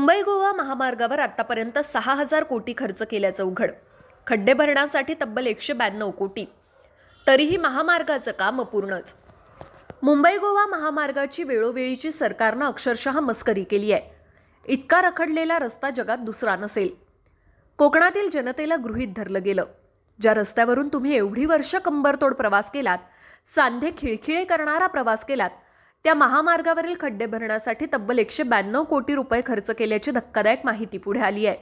मुंबई गोवा महामार्गावर आतापर्यंत 6,000 कोटी खर्च केल्याचं उघड. खड्डे भरण्यासाठी तब्बल 192 कोटी. तरीही महामार्गाचं काम अपूर्णच. मुंबई गोवा महामार्गाची वेळोवेळीची सरकारनं अक्षरशः मस्करी केली आहे. इतका रखडलेला रस्ता जगात दुसरा नसेल. कोकणातील जनतेला गृहीत धरलं गेलं. ज्या रस्त्यावरून तुम्ही एवढी वर्ष कंबरतोड प्रवास केलात, सांधे खिळखिळे करणारा प्रवास केलात, त्या महामार्गावरील खड्डे भरण्यासाठी तब्बल 192 कोटी रुपये खर्च केल्याची धक्कादायक माहिती पुढे आली आहे.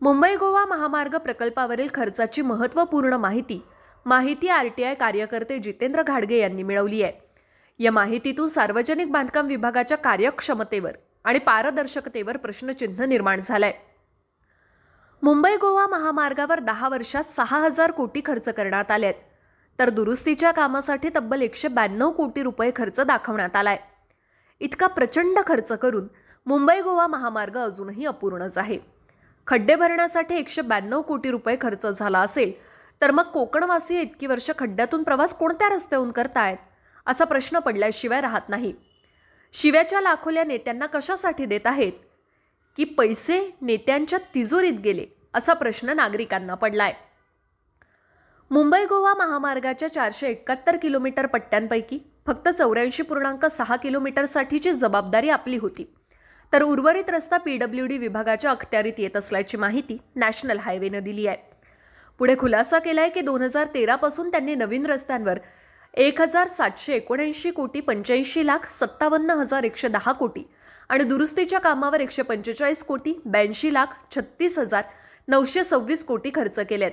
मुंबई गोवा महामार्ग प्रकल्पावरील खर्चाची महत्त्वपूर्ण माहिती आरटीआय कार्यकर्ते जितेंद्र घाडगे यांनी मिळवली आहे. या माहितीतून सार्वजनिक बांधकाम विभागाच्या कार्यक्षमतेवर आणि पारदर्शकतेवर प्रश्नचिन्ह निर्माण झालंय. मुंबई गोवा महामार्गावर 10 वर्षात 6,000 कोटी खर्च करण्यात आले आहेत, तर दुरुस्तीच्या कामासाठी तब्बल 192 कोटी रुपये खर्च दाखवण्यात आलाय. इतका प्रचंड खर्च करून मुंबई गोवा महामार्ग अजूनही अपूर्णच आहे. खड्डे भरण्यासाठी 192 कोटी रुपये खर्च झाला असेल तर मग कोकणवासीय इतकी वर्ष खड्ड्यातून प्रवास कोणत्या रस्त्याहून करतायत असा प्रश्न पडल्याशिवाय राहत नाही. शिव्याच्या लाखोल्या नेत्यांना कशासाठी देत आहेत की पैसे नेत्यांच्या तिजोरीत गेले असा प्रश्न नागरिकांना पडलाय. मुंबई गोवा महामार्गाच्या 471 किलोमीटर पट्ट्यांपैकी फक्त 84.6 किलोमीटरसाठीची जबाबदारी आपली होती, तर उर्वरित रस्ता PWD विभागाच्या अखत्यारीत येत असल्याची माहिती नॅशनल हायवेनं दिली आहे. पुढे खुलासा केलाय की 2013 पासून त्यांनी नवीन रस्त्यांवर 1,779 कोटी 85,57,110 कोटी आणि दुरुस्तीच्या कामावर 145 कोटी 82,36,926 कोटी खर्च केलेत.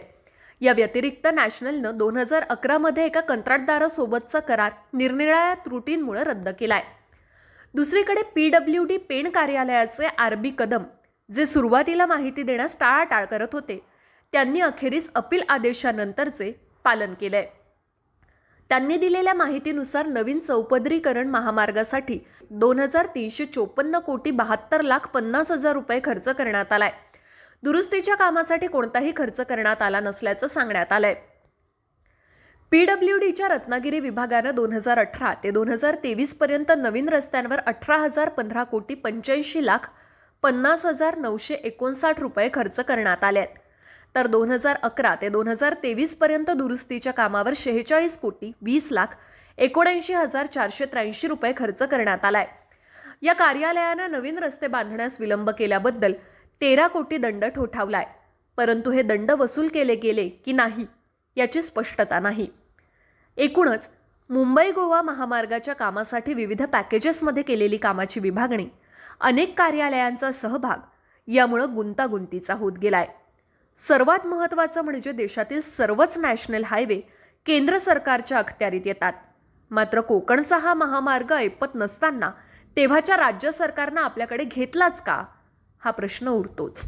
या व्यतिरिक्त नॅशनलनं 2011 मध्ये एका कंत्राटदारासोबतचा करार निरनिराळ्या त्रुटींमुळे रद्द केलाय. दुसरीकडे PWD पेण कार्यालयाचे RB कदम, जे सुरुवातीला माहिती देण्यास टाळाटाळ करत होते, त्यांनी अखेरीस अपील आदेशानंतरचे पालन केलंय. त्यांनी दिलेल्या माहितीनुसार नवीन चौपदरीकरण महामार्गासाठी 2,354 कोटी 72,50,000 रुपये खर्च करण्यात आलाय. दुरुस्तीच्या कामासाठी कोणताही खर्च करण्यात आला नसल्याचं सांगण्यात आलंय. PWDच्या रत्नागिरी विभागानं 2018 ते 2023 पर्यंत नवीन रस्त्यांवर 18,015 कोटी 85,50,959 रुपये खर्च करण्यात आले आहेत, तर 2011 ते 2023 पर्यंत दुरुस्तीच्या कामावर 46 कोटी 20,79,483 रुपये खर्च करण्यात आलाय. या कार्यालयानं नवीन रस्ते बांधण्यास विलंब केल्याबद्दल 13 कोटी दंड ठोठावलाय, परंतु हे दंड वसूल केले गेले की नाही याची स्पष्टता नाही. एकूणच मुंबई गोवा महामार्गाच्या कामासाठी विविध पॅकेजेसमध्ये केलेली कामाची विभागणी, अनेक कार्यालयांचा सहभाग यामुळे गुंतागुंतीचा होत गेलाय. सर्वात महत्त्वाचं म्हणजे देशातील सर्वच नॅशनल हायवे केंद्र सरकारच्या अखत्यारीत येतात, मात्र कोकणचा हा महामार्ग ऐपत नसताना तेव्हाच्या राज्य सरकारनं आपल्याकडे घेतलाच का हा प्रश्न उरतोच.